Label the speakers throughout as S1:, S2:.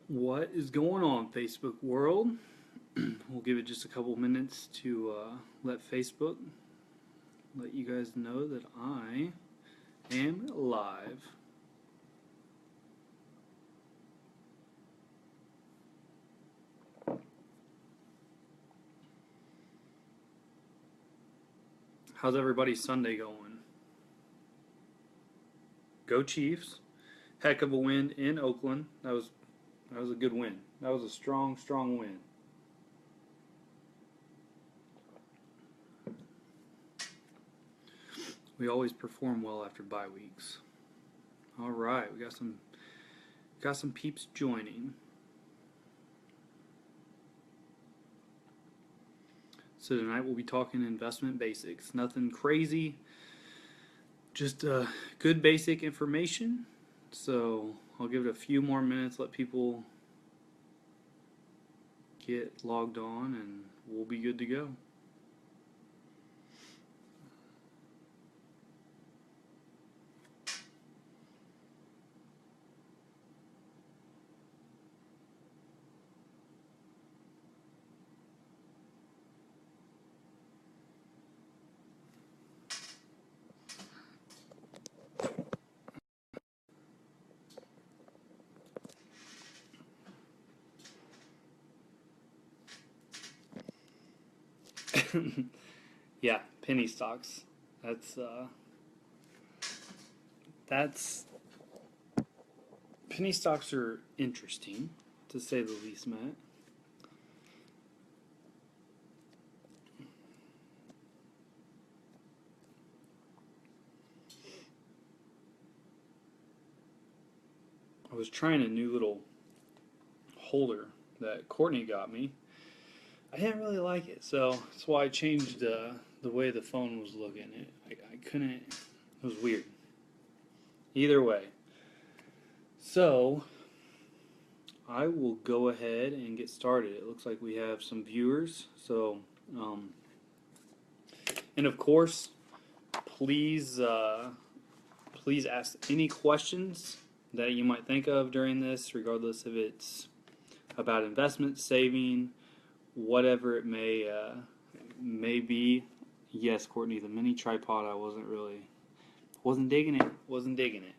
S1: What is going on, Facebook world? We'll give it just a couple minutes to let Facebook let you guys know that I am live. How's everybody's Sunday going? Go Chiefs. Heck of a win in Oakland. That was a good win. That was a strong win. We always perform well after bye weeks. All right, we got some peeps joining. So tonight we'll be talking investment basics. Nothing crazy, just good basic information. So I'll give it a few more minutes, let people get logged on, and we'll be good to go. Yeah, penny stocks. That's penny stocks are interesting, to say the least, Matt. I was trying a new little holder that Courtney got me. I didn't really like it, so that's why I changed the way the phone was looking. I couldn't. It was weird. Either way, so I will go ahead and get started. It looks like we have some viewers. So, and of course, please please ask any questions that you might think of during this, regardless if it's about investment, saving, whatever it may be. Yes, Courtney, the mini tripod, I wasn't digging it.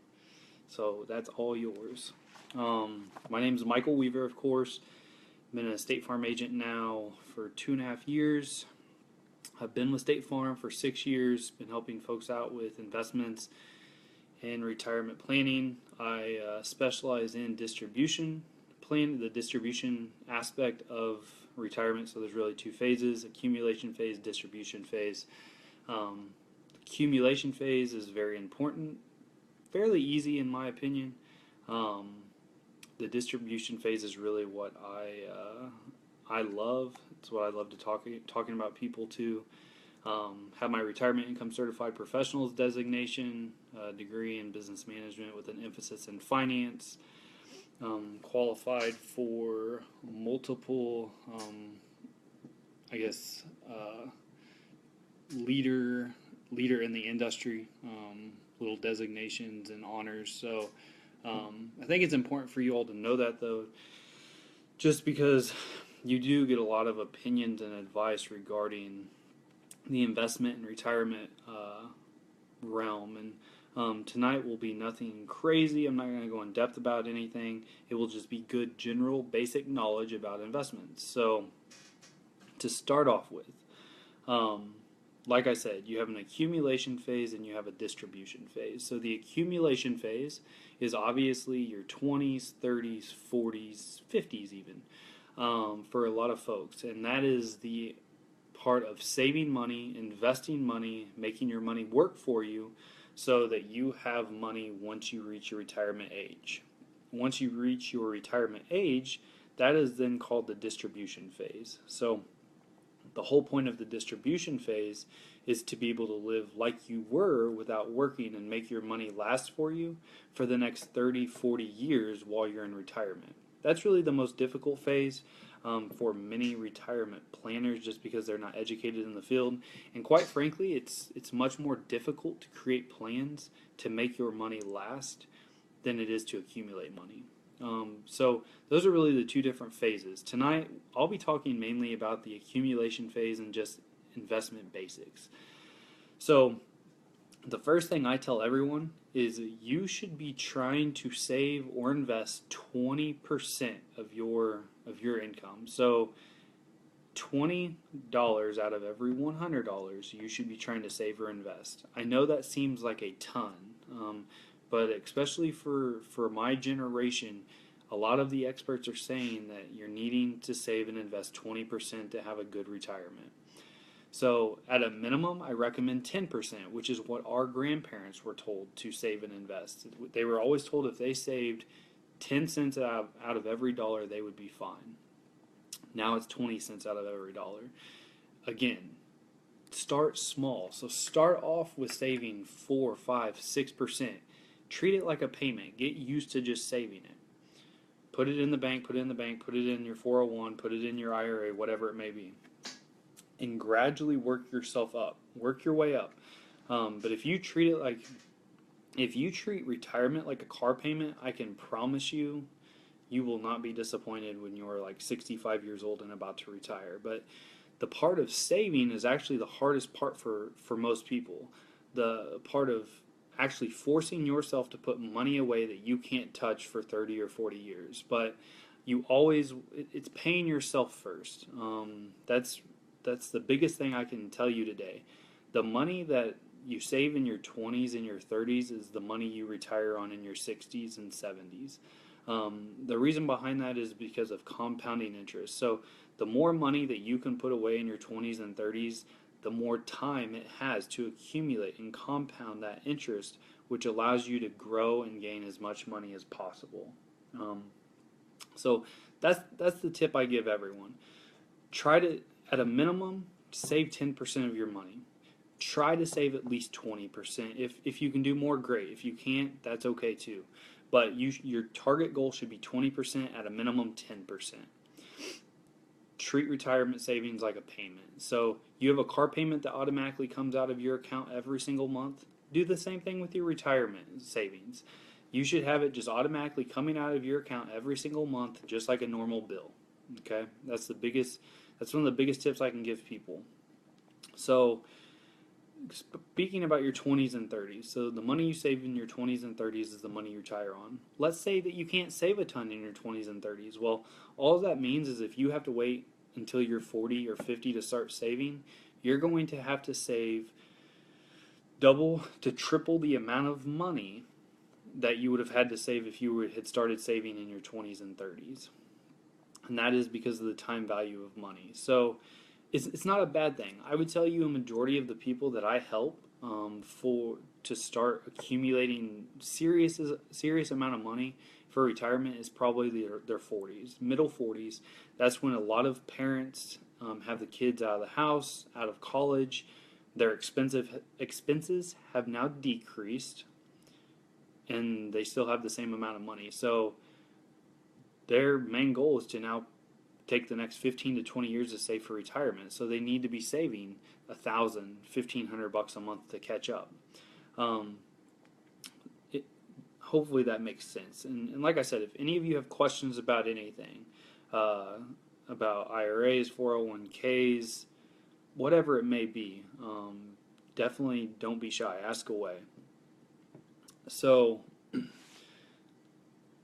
S1: So that's all yours. My name is Michael Weaver, of course. Been a State Farm agent now for 2.5 years. I've been with State Farm for 6 years. Been helping folks out with investments and retirement planning. I specialize in distribution plan, the distribution aspect of retirement. So there's really two phases: accumulation phase, distribution phase. Accumulation phase is very important, fairly easy in my opinion. The distribution phase is really what I love. It's what I love to talking about people to. Have my retirement income certified professionals designation, degree in business management with an emphasis in finance. Qualified for multiple, I guess, leader in the industry, little designations and honors. So I think it's important for you all to know that, though, just because you do get a lot of opinions and advice regarding the investment and retirement realm. And tonight will be nothing crazy. I'm not going to go in depth about anything. It will just be good general basic knowledge about investments. So to start off with, like I said, you have an accumulation phase and you have a distribution phase. So the accumulation phase is obviously your 20s, 30s, 40s, 50s even, for a lot of folks. And that is the part of saving money, investing money, making your money work for you so that you have money once you reach your retirement age. Once you reach your retirement age, that is then called the distribution phase. So the whole point of the distribution phase is to be able to live like you were without working and make your money last for you for the next 30, 40 years while you're in retirement. That's really the most difficult phase for many retirement planners, just because they're not educated in the field. And quite frankly, it's much more difficult to create plans to make your money last than it is to accumulate money. So those are really the two different phases. Tonight, I'll be talking mainly about the accumulation phase and just investment basics. So the first thing I tell everyone is you should be trying to save or invest 20% of your income. So $20 out of every $100 you should be trying to save or invest. I know that seems like a ton, but especially for my generation, a lot of the experts are saying that you're needing to save and invest 20% to have a good retirement. So, at a minimum, I recommend 10%, which is what our grandparents were told to save and invest. They were always told if they saved 10 cents out of every dollar, they would be fine. Now it's 20 cents out of every dollar. Again, start small. So, start off with saving 4, 5, 6%. Treat it like a payment. Get used to just saving it. Put it in the bank, put it in the bank, put it in your 401, put it in your IRA, whatever it may be, and gradually work yourself up. Work your way up. But if you treat retirement like a car payment, I can promise you, you will not be disappointed when you're like 65 years old and about to retire. But the part of saving is actually the hardest part for most people. The part of actually forcing yourself to put money away that you can't touch for 30 or 40 years. But it's paying yourself first. That's the biggest thing I can tell you today. The money that you save in your 20s and your 30s is the money you retire on in your 60s and 70s. The reason behind that is because of compounding interest. So the more money that you can put away in your 20s and 30s, the more time it has to accumulate and compound that interest, which allows you to grow and gain as much money as possible. So that's the tip I give everyone. Try to, at a minimum, save 10% of your money. Try to save at least 20%. If you can do more, great. If you can't, that's okay too. But your target goal should be 20%, at a minimum 10%. Treat retirement savings like a payment. So you have a car payment that automatically comes out of your account every single month. Do the same thing with your retirement savings. You should have it just automatically coming out of your account every single month, just like a normal bill. Okay? That's one of the biggest tips I can give people. So, speaking about your 20s and 30s, so the money you save in your 20s and 30s is the money you retire on. Let's say that you can't save a ton in your 20s and 30s. Well, all that means is if you have to wait until you're 40 or 50 to start saving, you're going to have to save double to triple the amount of money that you would have had to save if you had started saving in your 20s and 30s. And that is because of the time value of money. So it's not a bad thing. I would tell you a majority of the people that I help to start accumulating serious amount of money for retirement is probably their 40s, middle 40s. That's when a lot of parents have the kids out of the house, out of college. Their expenses have now decreased, and they still have the same amount of money. So their main goal is to now take the next 15 to 20 years to save for retirement. So they need to be saving $1,000, $1,500 a month to catch up. Hopefully that makes sense. And like I said, if any of you have questions about anything, about IRAs, 401ks, whatever it may be, definitely don't be shy. Ask away. So,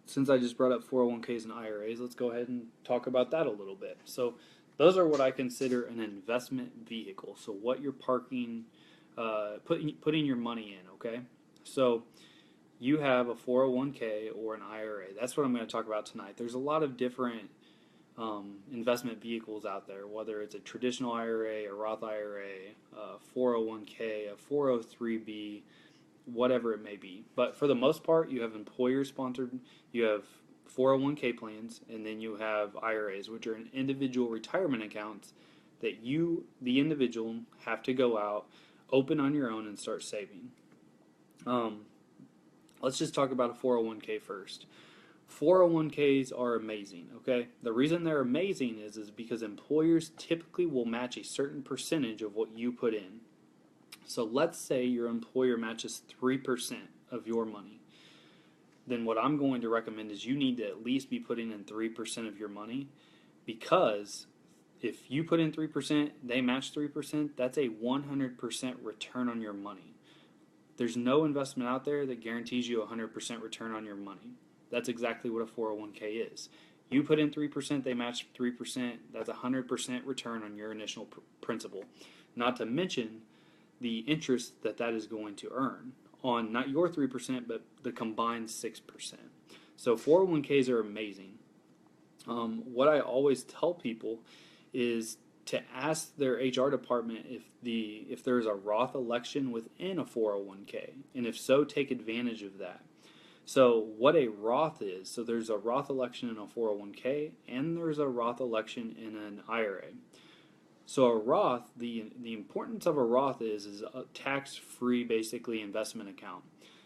S1: since I just brought up 401ks and IRAs, let's go ahead and talk about that a little bit. So, those are what I consider an investment vehicle. So, what you're putting your money in, okay? So, you have a 401k or an IRA. That's what I'm going to talk about tonight. There's a lot of different investment vehicles out there, whether it's a traditional IRA, a Roth IRA, a 401k, a 403b, whatever it may be. But for the most part, you have employer-sponsored, you have 401k plans, and then you have IRAs, which are individual retirement accounts that you, the individual, have to go out, open on your own, and start saving. Let's just talk about a 401k first. 401ks are amazing, okay? The reason they're amazing is because employers typically will match a certain percentage of what you put in. So let's say your employer matches 3% of your money. then what I'm going to recommend is you need to at least be putting in 3% of your money, because if you put in 3%, they match 3%, that's a 100% return on your money. There's no investment out there that guarantees you a 100% return on your money. That's exactly what a 401k is. You put in 3%, they match 3%, that's a 100% return on your initial principal. Not to mention the interest that that is going to earn on not your 3%, but the combined 6%. So 401ks are amazing. What I always tell people is to ask their HR department if there's a Roth election within a 401k, and if so, take advantage of that. So what a Roth is, so there's a Roth election in a 401k, and there's a Roth election in an IRA. So a Roth, the importance of a Roth is a tax-free, basically, investment account.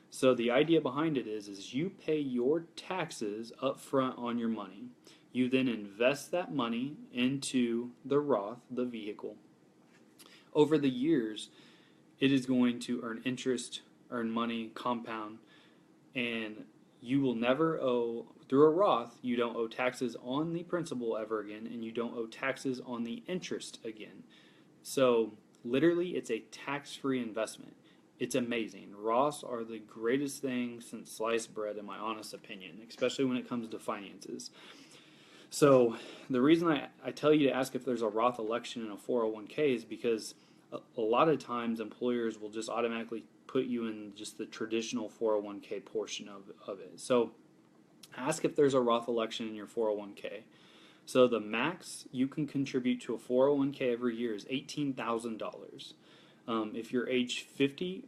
S1: So the idea behind it is you pay your taxes up front on your money. You then invest that money into the Roth, the vehicle. Over the years, it is going to earn interest, earn money, compound, and you will never owe, through a Roth, you don't owe taxes on the principal ever again, and you don't owe taxes on the interest again. So literally, it's a tax-free investment. It's amazing. Roths are the greatest thing since sliced bread, in my honest opinion, especially when it comes to finances. So the reason I tell you to ask if there's a Roth election in a 401k is because a lot of times employers will just automatically put you in just the traditional 401k portion of it. So ask if there's a Roth election in your 401k. So the max you can contribute to a 401k every year is $18,000. If you're age 50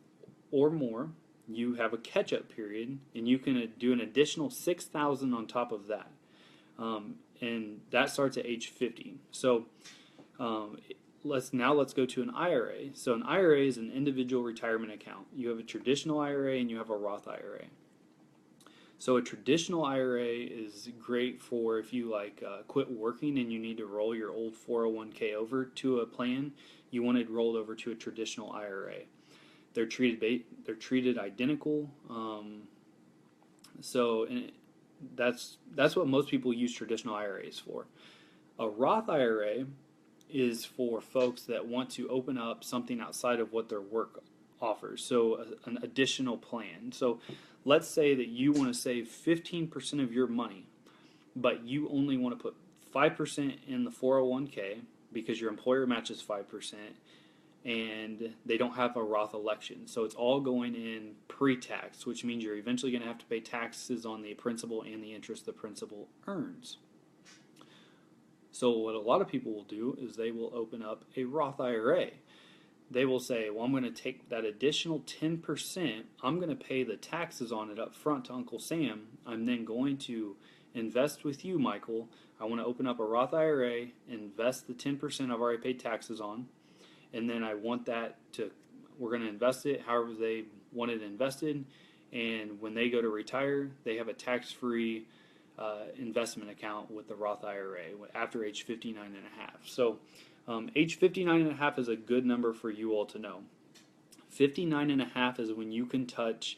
S1: or more, you have a catch-up period, and you can do an additional $6,000 on top of that. And that starts at age 50. So let's go to an IRA. So an IRA is an individual retirement account. You have a traditional IRA and you have a Roth IRA. So a traditional IRA is great for if you quit working and you need to roll your old 401k over to a plan. You want it rolled over to a traditional IRA. They're treated identical. That's what most people use traditional IRAs for. A Roth IRA is for folks that want to open up something outside of what their work offers, so an additional plan. So let's say that you want to save 15% of your money, but you only want to put 5% in the 401k because your employer matches 5%, and they don't have a Roth election. So it's all going in pre-tax, which means you're eventually going to have to pay taxes on the principal and the interest the principal earns. So what a lot of people will do is they will open up a Roth IRA. They will say, well, I'm going to take that additional 10%, I'm going to pay the taxes on it up front to Uncle Sam. I'm then going to invest with you, Michael. I want to open up a Roth IRA, invest the 10% I've already paid taxes on, and then we're going to invest it however they want it invested, and when they go to retire, they have a tax-free investment account with the Roth IRA after age 59 and a half. So age 59 and a half is a good number for you all to know. 59 and a half is when you can touch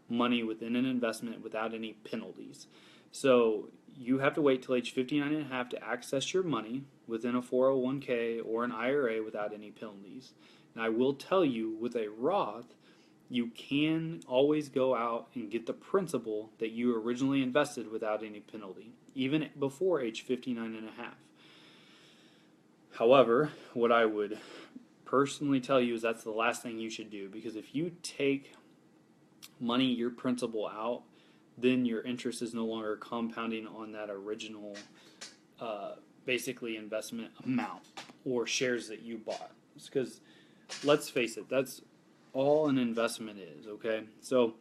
S1: money within an investment without any penalties. So you have to wait till age 59 and a half to access your money within a 401k or an IRA without any penalties. And I will tell you, with a Roth, you can always go out and get the principal that you originally invested without any penalty, even before age 59 and a half. However, what I would personally tell you is that's the last thing you should do, because if you take money, your principal out, then your interest is no longer compounding on that original basically investment amount or shares that you bought. Because let's face it, that's all an investment is, okay? So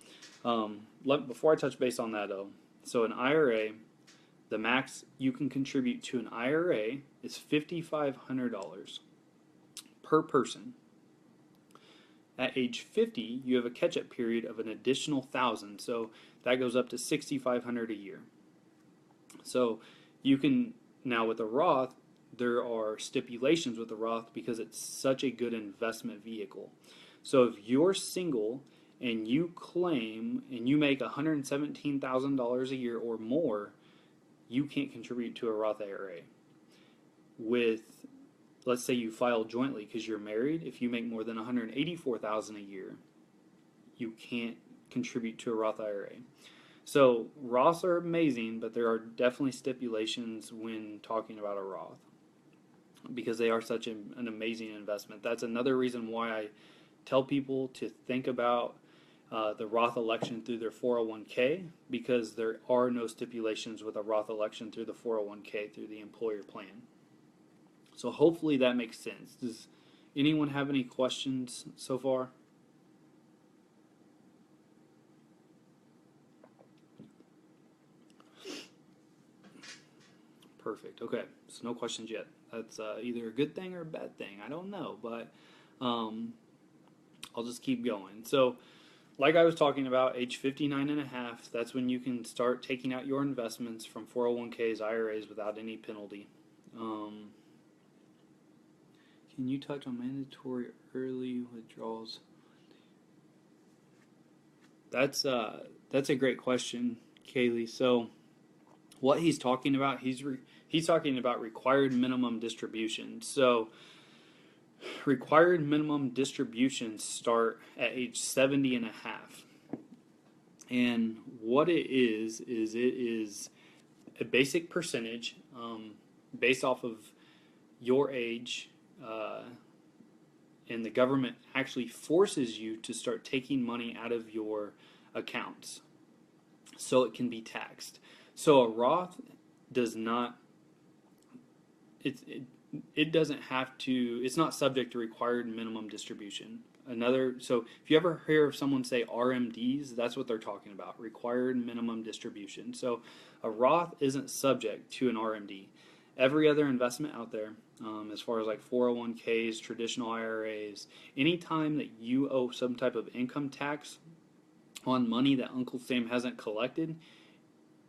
S1: before I touch base on that though, so an IRA, the max you can contribute to an IRA is $5,500 per person. At age 50, you have a catch-up period of an additional $1,000, so that goes up to $6,500 a year. So you can, now with a Roth, there are stipulations with the Roth because it's such a good investment vehicle. So if you're single and you claim and you make $117,000 a year or more, you can't contribute to a Roth IRA. With, let's say you file jointly because you're married, if you make more than $184,000 a year, you can't contribute to a Roth IRA. So Roths are amazing, but there are definitely stipulations when talking about a Roth because they are such an amazing investment. That's another reason why I tell people to think about the Roth election through their 401k, because there are no stipulations with a Roth election through the 401k through the employer plan. So hopefully that makes sense. Does anyone have any questions so far? Perfect. Okay, so no questions yet. That's either a good thing or a bad thing. I don't know, but I'll just keep going. So, like I was talking about, age 59 and a half, that's when you can start taking out your investments from 401ks, IRAs without any penalty. Can you touch on mandatory early withdrawals? That's a great question, Kaylee. So, what he's talking about, he's talking about required minimum distributions. So, required minimum distributions start at age 70 and a half. And what it is it is a basic percentage based off of your age, and the government actually forces you to start taking money out of your accounts so it can be taxed. So a Roth does not, it doesn't have to, it's not subject to required minimum distribution. So if you ever hear of someone say RMDs, that's what they're talking about, required minimum distribution. So a Roth isn't subject to an RMD. Every other investment out there, as far as like 401ks, traditional IRAs, anytime that you owe some type of income tax on money that Uncle Sam hasn't collected,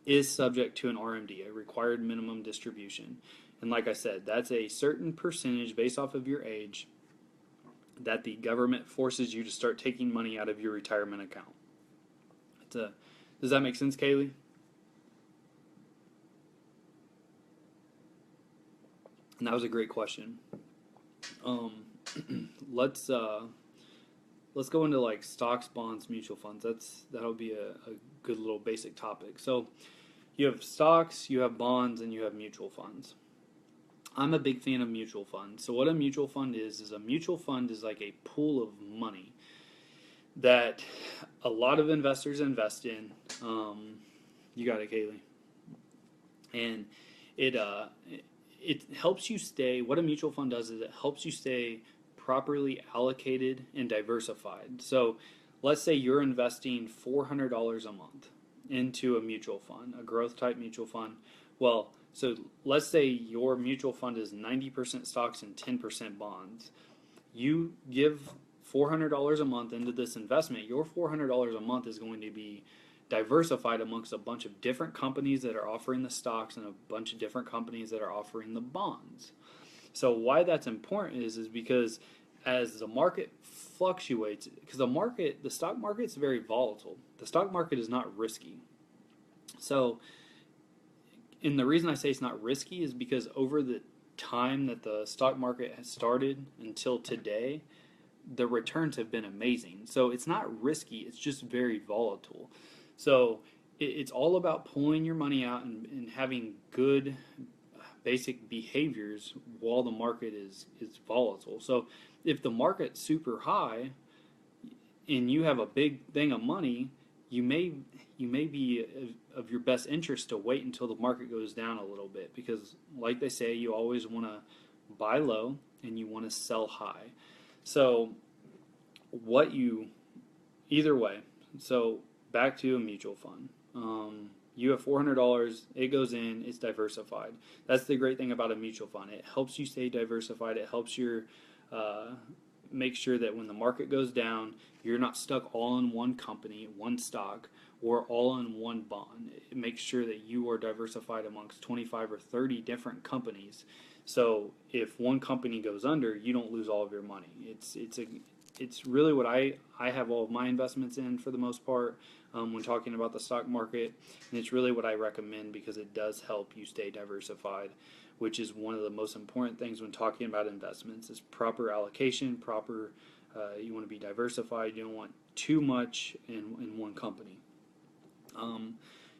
S1: is subject to an RMD, a required minimum distribution. And like I said, that's a certain percentage based off of your age that the government forces you to start taking money out of your retirement account. Does that make sense, Kaylee? And that was a great question. Let's go into like stocks, bonds, mutual funds. That'll be a good little basic topic. So you have stocks, you have bonds, and you have mutual funds. I'm a big fan of mutual funds. So what a mutual fund is a mutual fund is like a pool of money that a lot of investors invest in. You got it, Kaylee. And it helps you stay, what a mutual fund does is it helps you stay properly allocated and diversified. So let's say you're investing $400 a month into a mutual fund, a growth type mutual fund. Well, so let's say your mutual fund is 90% stocks and 10% bonds. You give $400 a month into this investment, your $400 a month is going to be diversified amongst a bunch of different companies that are offering the stocks and a bunch of different companies that are offering the bonds. So why that's important is because as the market fluctuates, because the stock market is very volatile. The stock market is not risky. So, and the reason I say it's not risky is because over the time that the stock market has started until today, the returns have been amazing. So it's not risky, it's just very volatile. So it's all about pulling your money out and having good basic behaviors while the market is volatile. So if the market's super high and you have a big thing of money, you may be of your best interest to wait until the market goes down a little bit, because like they say, you always want to buy low and you want to sell high. So either way, so back to a mutual fund. You have $400, it goes in, it's diversified. That's the great thing about a mutual fund. It helps you stay diversified. It helps you make sure that when the market goes down, you're not stuck all in one company, one stock, or all in one bond. It makes sure that you are diversified amongst 25 or 30 different companies. So if one company goes under, you don't lose all of your money. it's really what I have all of my investments in for the most part when talking about the stock market, and it's really what I recommend because it does help you stay diversified, which is one of the most important things when talking about investments is proper allocation, proper. You want to be diversified. You don't want too much in one company. Um,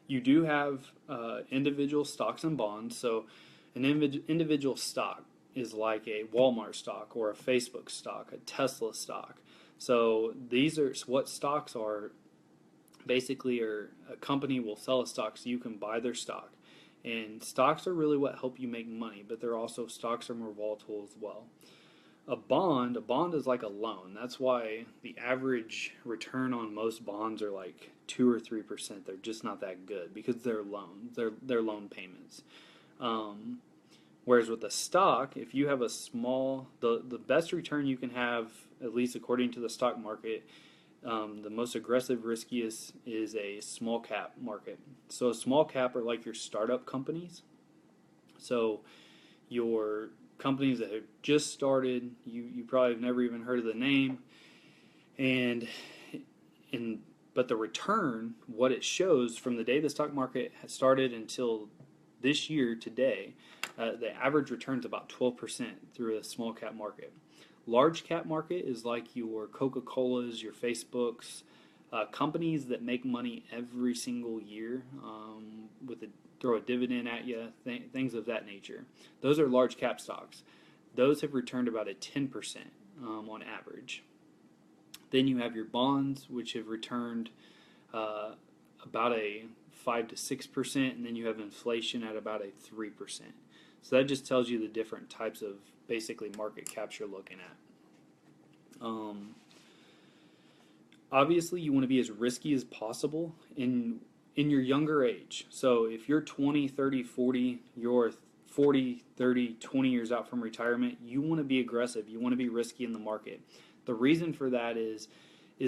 S1: you do have individual stocks and bonds. So, an individual stock is like a Walmart stock or a Facebook stock, a Tesla stock. So, these are what stocks are basically, are a company will sell a stock so you can buy their stock. And stocks are really what help you make money, but they're also stocks are more volatile as well. A bond is like a loan. That's why the average return on most bonds are like 2 or 3%. They're just not that good because they're loans. They're loan payments. Um, Whereas with a stock, if you have the best return you can have, at least according to the stock market, the most aggressive, riskiest is a small cap market. So a small cap are like your startup companies. So your companies that have just started, you probably have never even heard of the name, and and but the return, what it shows from the day the stock market has started until this year today, the average return is about 12% through a small cap market. Large cap market is like your Coca-Colas, your Facebooks, companies that make money every single year with a throw a dividend at you, things of that nature. Those are large cap stocks. Those have returned about a 10% on average. Then you have your bonds, which have returned about a 5 to 6%, and then you have inflation at about a 3%. So that just tells you the different types of basically market caps you're looking at. Obviously, you want to be as risky as possible in your younger age. So if you're 20, 30, 40, you're 40, 30, 20 years out from retirement, you want to be aggressive. You want to be risky in the market. The reason for that is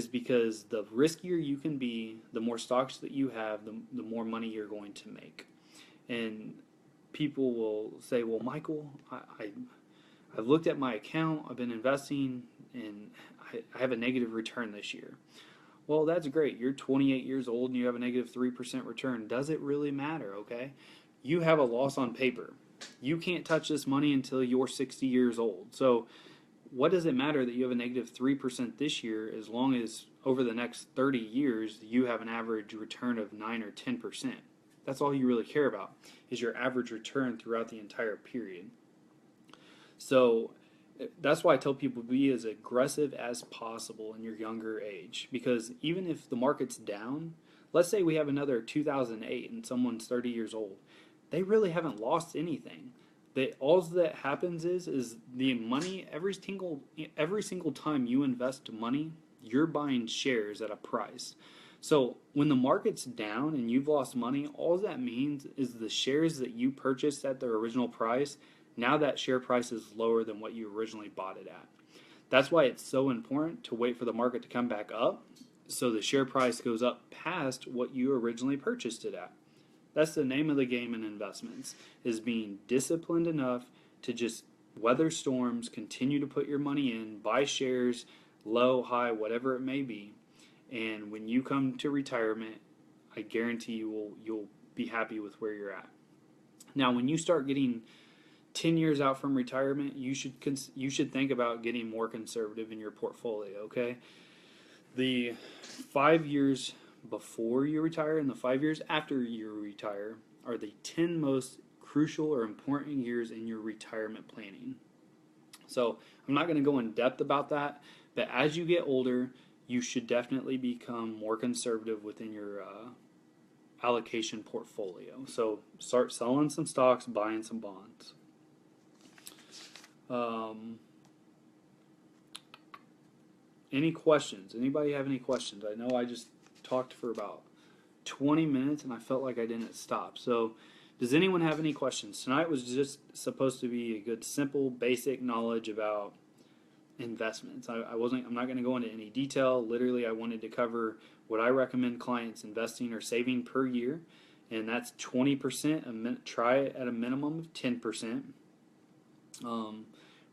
S1: because the riskier you can be, the more stocks that you have, the more money you're going to make. And people will say, well, Michael, I've looked at my account, I've been investing, and I have a negative return this year. Well, that's great. You're 28 years old and you have a negative 3% return. Does it really matter, okay? You have a loss on paper. You can't touch this money until you're 60 years old. So what does it matter that you have a negative 3% this year as long as over the next 30 years you have an average return of 9 or 10%? That's all you really care about is your average return throughout the entire period. So that's why I tell people be as aggressive as possible in your younger age, because even if the market's down, let's say we have another 2008 and someone's 30 years old, they really haven't lost anything. All that happens is the money every single time you invest money, you're buying shares at a price. So when the market's down and you've lost money, all that means is the shares that you purchased at their original price, now that share price is lower than what you originally bought it at. That's why it's so important to wait for the market to come back up so the share price goes up past what you originally purchased it at. That's the name of the game in investments, is being disciplined enough to just weather storms, continue to put your money in, buy shares, low, high, whatever it may be. And when you come to retirement, I guarantee you'll be happy with where you're at. Now, when you start getting 10 years out from retirement, you should think about getting more conservative in your portfolio, okay? The 5 years before you retire and the 5 years after you retire are the 10 most crucial or important years in your retirement planning. So I'm not going to go in depth about that, but as you get older, you should definitely become more conservative within your allocation portfolio. So start selling some stocks, buying some bonds. Any questions? Anybody have any questions? I know I just talked for about 20 minutes and I felt like I didn't stop. So does anyone have any questions? Tonight was just supposed to be a good, simple, basic knowledge about investments. I'm not going to go into any detail. Literally, I wanted to cover what I recommend clients investing or saving per year, and that's 20%. Try it at a minimum of 10%.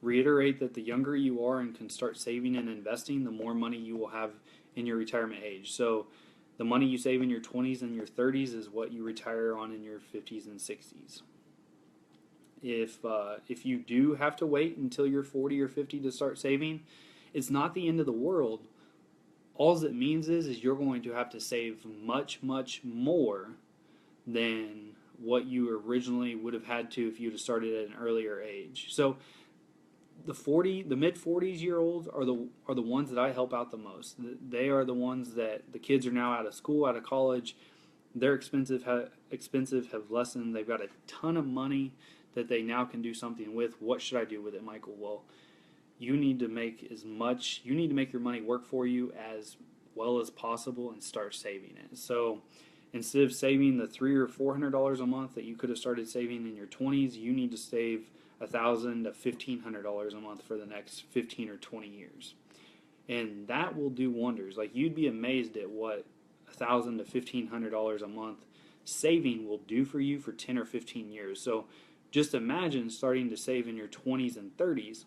S1: reiterate that the younger you are and can start saving and investing, the more money you will have in your retirement age. So the money you save in your 20s and your 30s is what you retire on in your 50s and 60s. If you do have to wait until you're 40 or 50 to start saving, it's not the end of the world. All it means is you're going to have to save much, much more than what you originally would have had to if you'd have started at an earlier age. So the mid 40s year olds are the ones that I help out the most. They are the ones that the kids are now out of school, out of college. Their expensive have lessened. They've got a ton of money that they now can do something with. What should I do with it, Michael? Well, you need to make your money work for you as well as possible and start saving it. So instead of saving the $300 or $400 a month that you could have started saving in your 20s, you need to save $1,000 to $1,500 a month for the next 15 or 20 years. And that will do wonders. Like, you'd be amazed at what $1,000 to $1,500 a month saving will do for you for 10 or 15 years. So just imagine starting to save in your 20s and 30s.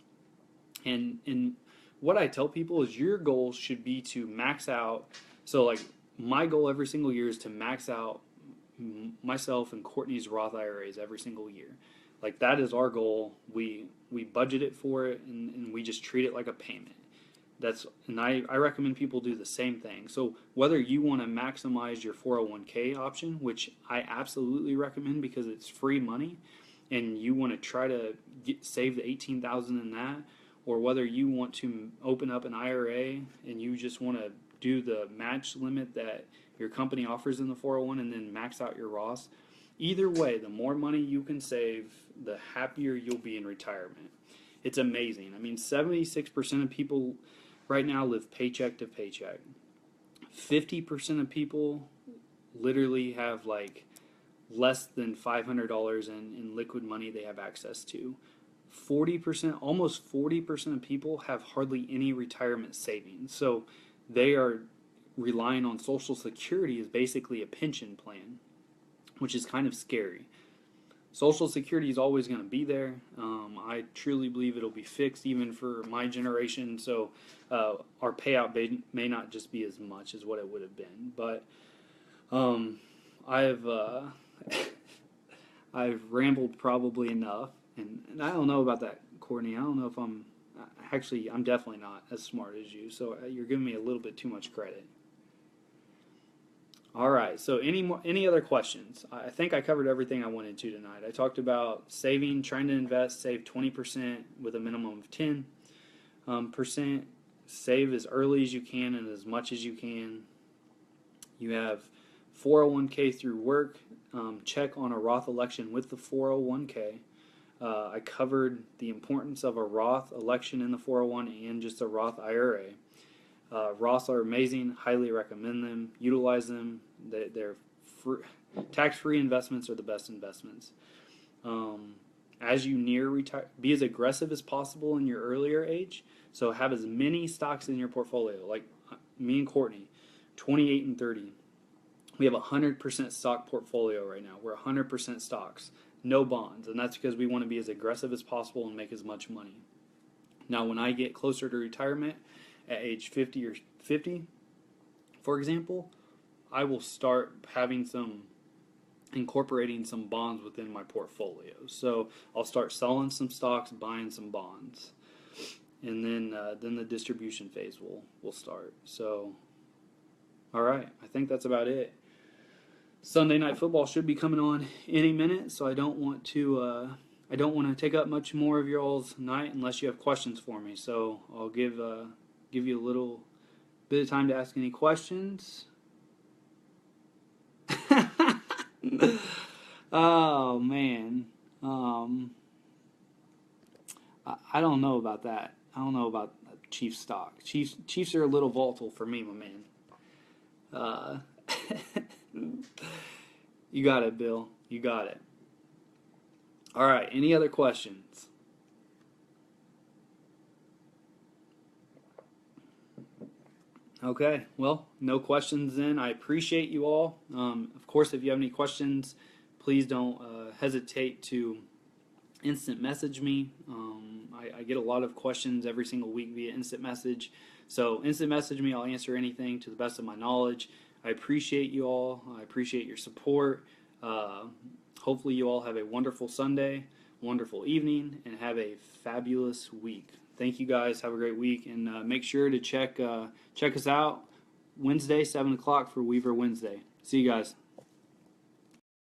S1: And what I tell people is your goal should be to max out. So like my goal every single year is to max out myself and Courtney's Roth IRAs every single year. Like, that is our goal. We budget it for it, and we just treat it like a payment. I recommend people do the same thing. So whether you want to maximize your 401k option, which I absolutely recommend because it's free money, and you want to try to save the $18,000 in that, or whether you want to open up an IRA and you just want to do the match limit that your company offers in the 401 and then max out your Roth. Either way, the more money you can save, the happier you'll be in retirement. It's amazing. I mean, 76% of people right now live paycheck to paycheck. 50% of people literally have like less than $500 in liquid money they have access to. 40%, almost 40% of people have hardly any retirement savings. So they are relying on Social Security as basically a pension plan, which is kind of scary. Social Security is always going to be there. I truly believe it'll be fixed even for my generation. So our payout may not just be as much as what it would have been. But I've rambled probably enough. And I don't know about that, Courtney. I don't know if I'm definitely not as smart as you. So you're giving me a little bit too much credit. All right. So any other questions? I think I covered everything I wanted to tonight. I talked about saving, trying to invest, save 20% with a minimum of 10%. Save as early as you can and as much as you can. You have 401k through work. Check on a Roth election with the 401k. I covered the importance of a Roth election in the 401 and just a Roth IRA. Roths are amazing. Highly recommend them. Utilize them. They're tax-free investments are the best investments. As you near retire, be as aggressive as possible in your earlier age. So have as many stocks in your portfolio. Like me and Courtney, 28 and 30. We have a 100% stock portfolio right now. We're 100% stocks, no bonds, and that's because we want to be as aggressive as possible and make as much money. Now, when I get closer to retirement, at age 50, for example, I will start incorporating some bonds within my portfolio. So I'll start selling some stocks, buying some bonds, and then the distribution phase will start. So, all right, I think that's about it. Sunday Night Football should be coming on any minute, so I don't want to take up much more of your all's night unless you have questions for me. So I'll give you a little bit of time to ask any questions. Oh man, I don't know about that. I don't know about Chiefs stock. Chiefs are a little volatile for me, my man. You got it, Bill. You got it. All right. Any other questions? Okay. Well, no questions then. I appreciate you all. Of course, if you have any questions, please don't hesitate to instant message me. I get a lot of questions every single week via instant message. So instant message me. I'll answer anything to the best of my knowledge. I appreciate you all. I appreciate your support. Hopefully you all have a wonderful Sunday, wonderful evening, and have a fabulous week. Thank you guys. Have a great week, and make sure to check us out Wednesday, 7 o'clock for Weaver Wednesday. See you guys.